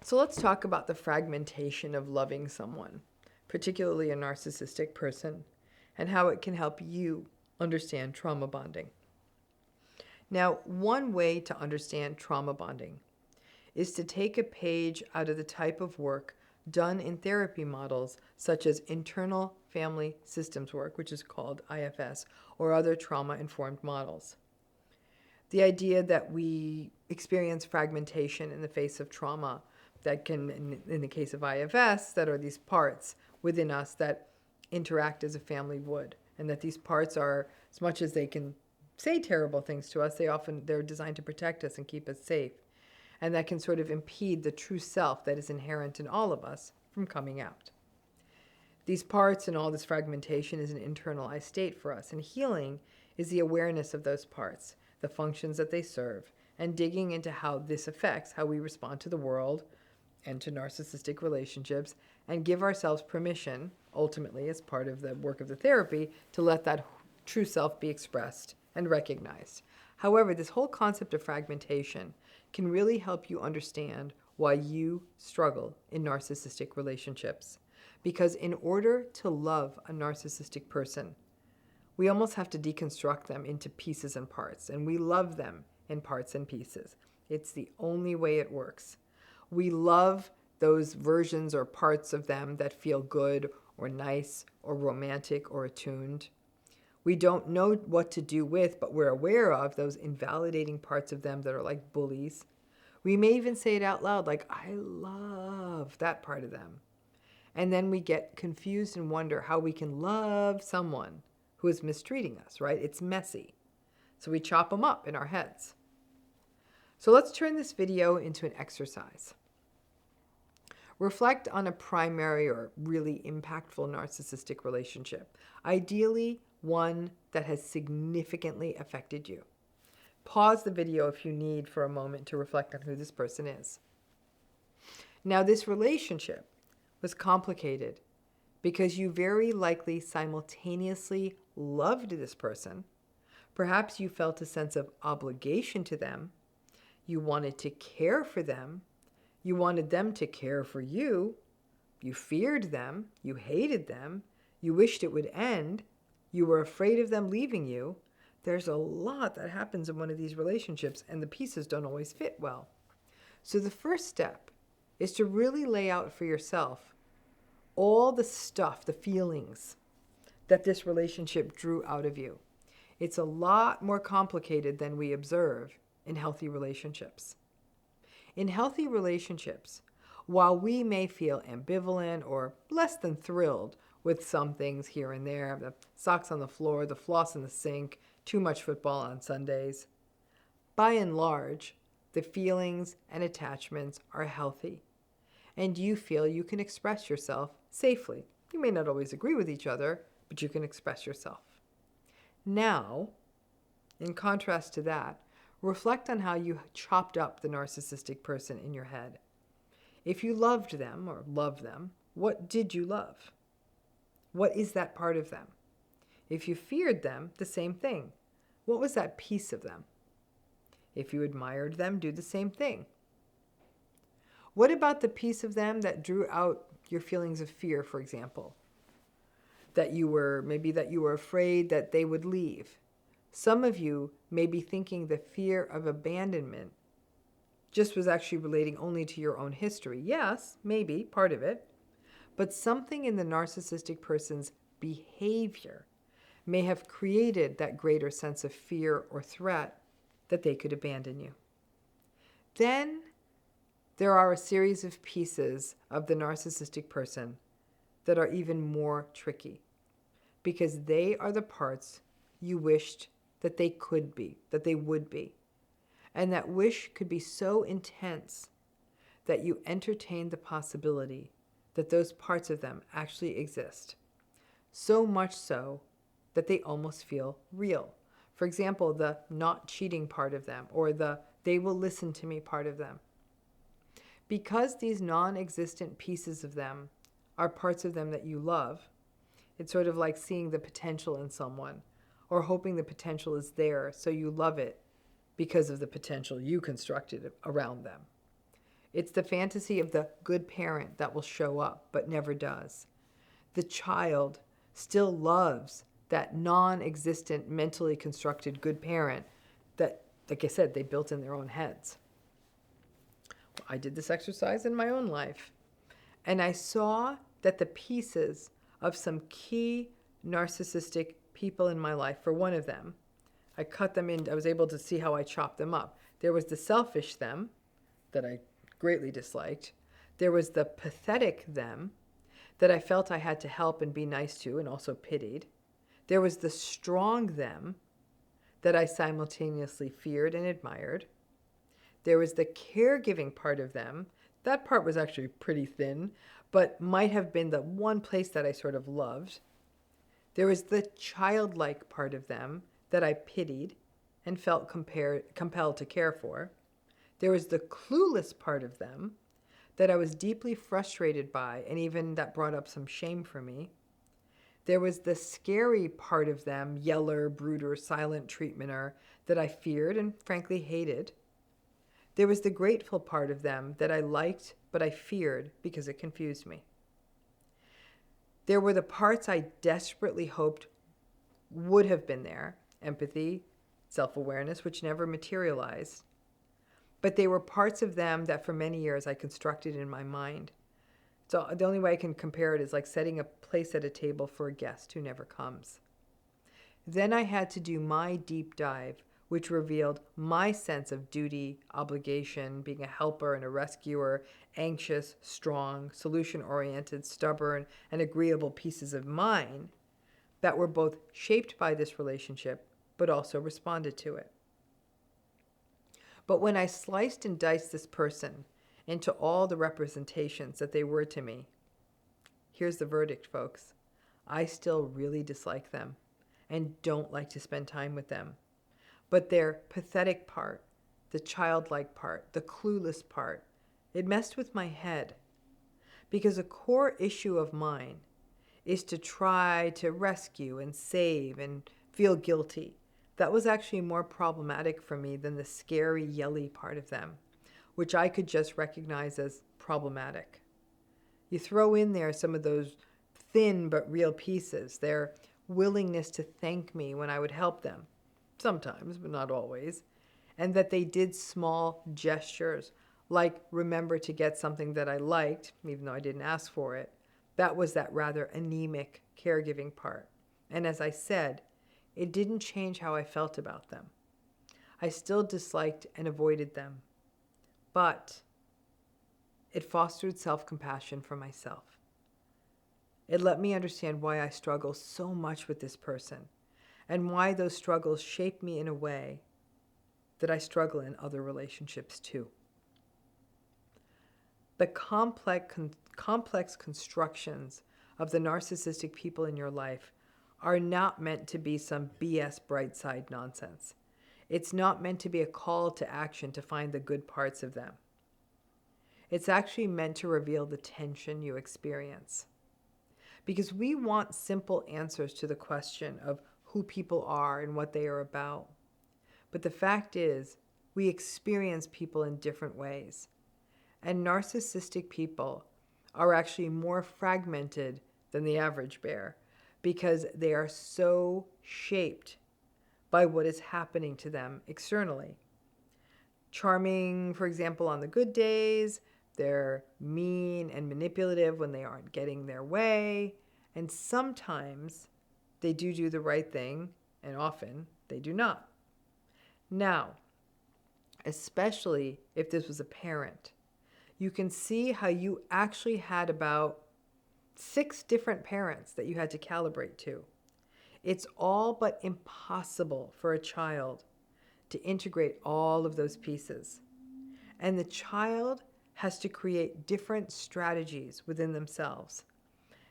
So let's talk about the fragmentation of loving someone, particularly a narcissistic person, and how it can help you understand trauma bonding. Now, one way to understand trauma bonding is to take a page out of the type of work done in therapy models such as internal family systems work, which is called IFS, or other trauma-informed models. The idea that we experience fragmentation in the face of trauma that can, in the case of IFS, that are these parts within us that interact as a family would, and that these parts are, as much as they can say terrible things to us, they're designed to protect us and keep us safe, and that can sort of impede the true self that is inherent in all of us from coming out. These parts and all this fragmentation is an internalized state for us, and healing is the awareness of those parts, the functions that they serve, and digging into how this affects how we respond to the world and to narcissistic relationships, and give ourselves permission, ultimately as part of the work of the therapy, to let that true self be expressed and recognized. However, this whole concept of fragmentation can really help you understand why you struggle in narcissistic relationships. Because in order to love a narcissistic person, we almost have to deconstruct them into pieces and parts, and we love them in parts and pieces. It's the only way it works. We love those versions or parts of them that feel good or nice or romantic or attuned. We don't know what to do with, but we're aware of those invalidating parts of them that are like bullies. We may even say it out loud, like, I love that part of them. And then we get confused and wonder how we can love someone who is mistreating us, right? It's messy. So we chop them up in our heads. So let's turn this video into an exercise. Reflect on a primary or really impactful narcissistic relationship, ideally one that has significantly affected you. Pause the video if you need for a moment to reflect on who this person is. Now, this relationship was complicated because you very likely simultaneously loved this person. Perhaps you felt a sense of obligation to them. You wanted to care for them. You wanted them to care for you. You feared them. You hated them. You wished it would end. You were afraid of them leaving you. There's a lot that happens in one of these relationships, and the pieces don't always fit well. So the first step is to really lay out for yourself all the stuff, the feelings that this relationship drew out of you. It's a lot more complicated than we observe in healthy relationships. In healthy relationships, while we may feel ambivalent or less than thrilled with some things here and there, the socks on the floor, the floss in the sink, too much football on Sundays, by and large, the feelings and attachments are healthy, and you feel you can express yourself safely. You may not always agree with each other, but you can express yourself. Now, in contrast to that, reflect on how you chopped up the narcissistic person in your head. If you loved them or love them, what did you love? What is that part of them? If you feared them, the same thing. What was that piece of them? If you admired them, do the same thing. What about the piece of them that drew out your feelings of fear, for example? That you were afraid that they would leave. Some of you may be thinking the fear of abandonment just was actually relating only to your own history. Yes, maybe, part of it. But something in the narcissistic person's behavior may have created that greater sense of fear or threat that they could abandon you. Then there are a series of pieces of the narcissistic person that are even more tricky, because they are the parts you wished that they could be, that they would be. And that wish could be so intense that you entertain the possibility that those parts of them actually exist. So much so that they almost feel real. For example, the not cheating part of them, or the they will listen to me part of them. Because these non-existent pieces of them are parts of them that you love, it's sort of like seeing the potential in someone, or hoping the potential is there, so you love it because of the potential you constructed around them. It's the fantasy of the good parent that will show up, but never does. The child still loves that non-existent, mentally constructed good parent that, like I said, they built in their own heads. I did this exercise in my own life, and I saw that the pieces of some key narcissistic people in my life, for one of them, I cut them in, I was able to see how I chopped them up. There was the selfish them that I greatly disliked. There was the pathetic them that I felt I had to help and be nice to and also pitied. There was the strong them that I simultaneously feared and admired. There was the caregiving part of them. That part was actually pretty thin, but might have been the one place that I sort of loved. There was the childlike part of them that I pitied and felt compelled to care for. There was the clueless part of them that I was deeply frustrated by, and even that brought up some shame for me. There was the scary part of them, yeller, brooder, silent treatmenter, that I feared and frankly hated. There was the grateful part of them that I liked, but I feared because it confused me. There were the parts I desperately hoped would have been there, empathy, self-awareness, which never materialized. But they were parts of them that for many years I constructed in my mind. So the only way I can compare it is like setting a place at a table for a guest who never comes. Then I had to do my deep dive, which revealed my sense of duty, obligation, being a helper and a rescuer, anxious, strong, solution-oriented, stubborn, and agreeable pieces of mine that were both shaped by this relationship, but also responded to it. But when I sliced and diced this person into all the representations that they were to me, here's the verdict, folks. I still really dislike them and don't like to spend time with them. But their pathetic part, the childlike part, the clueless part, it messed with my head. Because a core issue of mine is to try to rescue and save and feel guilty. That was actually more problematic for me than the scary, yelly part of them, which I could just recognize as problematic. You throw in there some of those thin but real pieces, their willingness to thank me when I would help them, sometimes, but not always, and that they did small gestures, like remember to get something that I liked, even though I didn't ask for it. That was that rather anemic caregiving part. And as I said, it didn't change how I felt about them. I still disliked and avoided them. But it fostered self-compassion for myself. It let me understand why I struggle so much with this person and why those struggles shape me in a way that I struggle in other relationships too. The complex constructions of the narcissistic people in your life are not meant to be some BS bright side nonsense. It's not meant to be a call to action to find the good parts of them. It's actually meant to reveal the tension you experience. Because we want simple answers to the question of who people are and what they are about. But the fact is, we experience people in different ways. And narcissistic people are actually more fragmented than the average bear because they are so shaped by what is happening to them externally. Charming, for example, on the good days, they're mean and manipulative when they aren't getting their way, and sometimes they do the right thing, and often they do not. Now, especially if this was a parent, you can see how you actually had about 6 different parents that you had to calibrate to. It's all but impossible for a child to integrate all of those pieces. And the child has to create different strategies within themselves.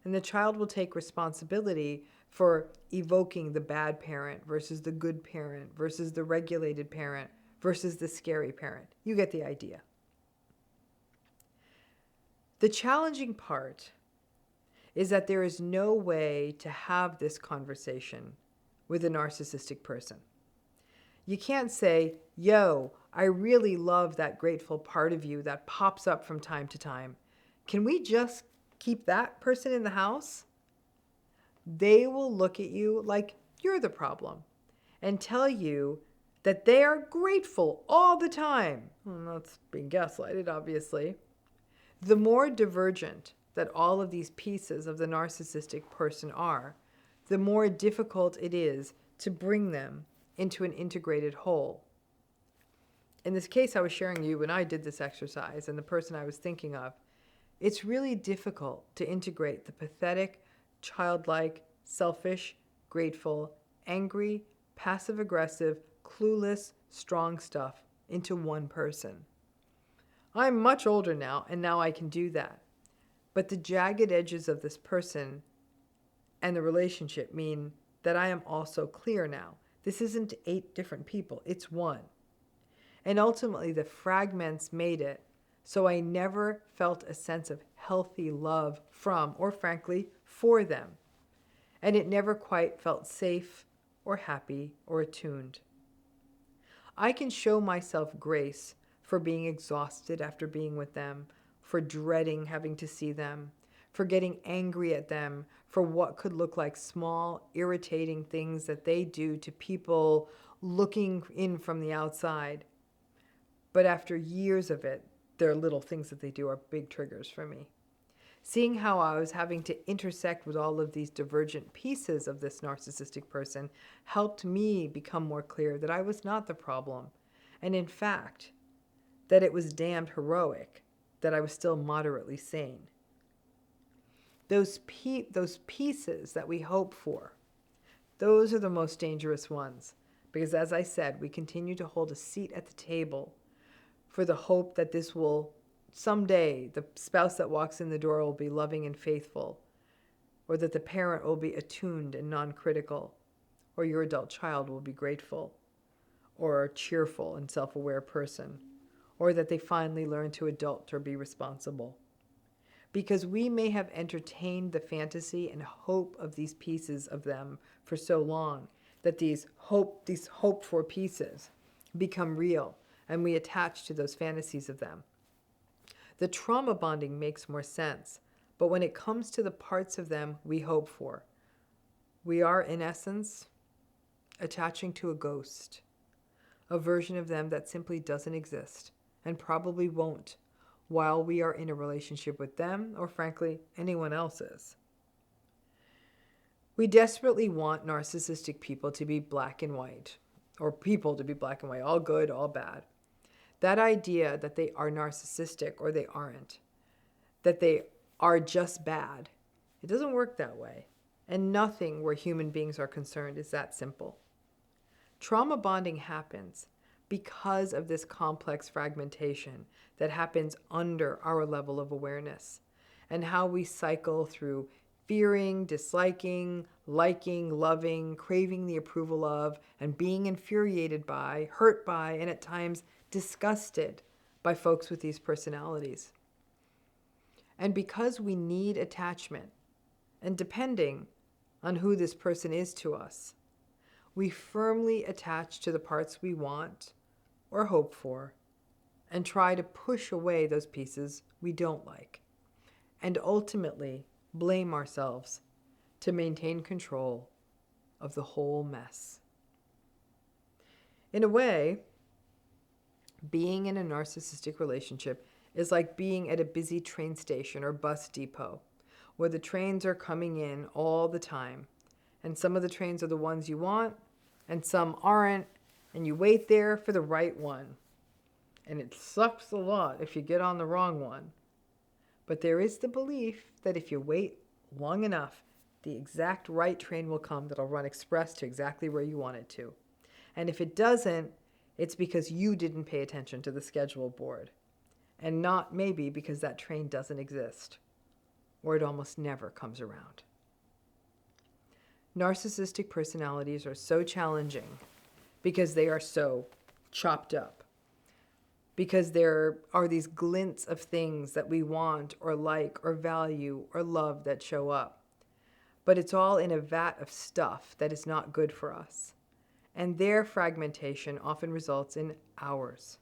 And the child will take responsibility for evoking the bad parent versus the good parent versus the regulated parent versus the scary parent. You get the idea. The challenging part is that there is no way to have this conversation with a narcissistic person. You can't say, Yo, I really love that grateful part of you that pops up from time to time. Can we just keep that person in the house? They will look at you like you're the problem and tell you that they are grateful all the time. Well, that's being gaslighted, obviously. The more divergent that all of these pieces of the narcissistic person are, the more difficult it is to bring them into an integrated whole. In this case I was sharing you when I did this exercise and the person I was thinking of, it's really difficult to integrate the pathetic, childlike, selfish, grateful, angry, passive-aggressive, clueless, strong stuff into one person. I'm much older now, and now I can do that. But the jagged edges of this person and the relationship mean that I am also clear now. This isn't 8 different people, it's one. And ultimately, the fragments made it so I never felt a sense of healthy love from, or frankly, for them. And it never quite felt safe or happy or attuned. I can show myself grace for being exhausted after being with them, for dreading having to see them, for getting angry at them, for what could look like small, irritating things that they do to people looking in from the outside. But after years of it, their little things that they do are big triggers for me. Seeing how I was having to intersect with all of these divergent pieces of this narcissistic person helped me become more clear that I was not the problem. And in fact, that it was damned heroic that I was still moderately sane. Those pieces that we hope for, those are the most dangerous ones. Because as I said, we continue to hold a seat at the table for the hope that this will someday, the spouse that walks in the door will be loving and faithful, or that the parent will be attuned and non-critical, or your adult child will be grateful, or a cheerful and self-aware person, or that they finally learn to adult or be responsible. Because we may have entertained the fantasy and hope of these pieces of them for so long that these hoped-for pieces become real, and we attach to those fantasies of them. The trauma bonding makes more sense, but when it comes to the parts of them we hope for, we are, in essence, attaching to a ghost, a version of them that simply doesn't exist and probably won't while we are in a relationship with them or, frankly, anyone else's. We desperately want narcissistic people to be black and white, or people to be black and white, all good, all bad. That idea that they are narcissistic or they aren't, that they are just bad, it doesn't work that way. And nothing where human beings are concerned is that simple. Trauma bonding happens because of this complex fragmentation that happens under our level of awareness, and how we cycle through fearing, disliking, liking, loving, craving the approval of, and being infuriated by, hurt by, and at times disgusted by folks with these personalities. And because we need attachment, and depending on who this person is to us, we firmly attach to the parts we want or hope for, and try to push away those pieces we don't like, and ultimately blame ourselves to maintain control of the whole mess. In a way, being in a narcissistic relationship is like being at a busy train station or bus depot, where the trains are coming in all the time, and some of the trains are the ones you want, and some aren't, and you wait there for the right one. And it sucks a lot if you get on the wrong one. But there is the belief that if you wait long enough, the exact right train will come that'll run express to exactly where you want it to. And if it doesn't, it's because you didn't pay attention to the schedule board, and not maybe because that train doesn't exist, or it almost never comes around. Narcissistic personalities are so challenging because they are so chopped up, because there are these glints of things that we want or like or value or love that show up. But it's all in a vat of stuff that is not good for us. and their fragmentation often results in ours,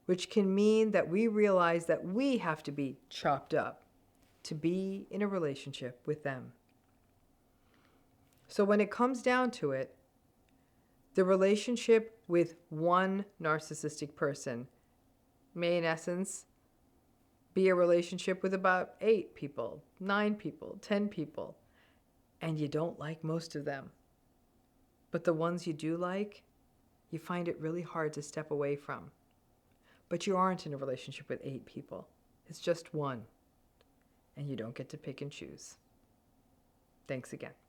which can mean that we realize that we have to be chopped up to be in a relationship with them. So when it comes down to it, the relationship with one narcissistic person may, in essence, be a relationship with about 8 people, 9 people, 10 people, and you don't like most of them. But the ones you do like, you find it really hard to step away from. But you aren't in a relationship with 8 people. It's just one. And you don't get to pick and choose. Thanks again.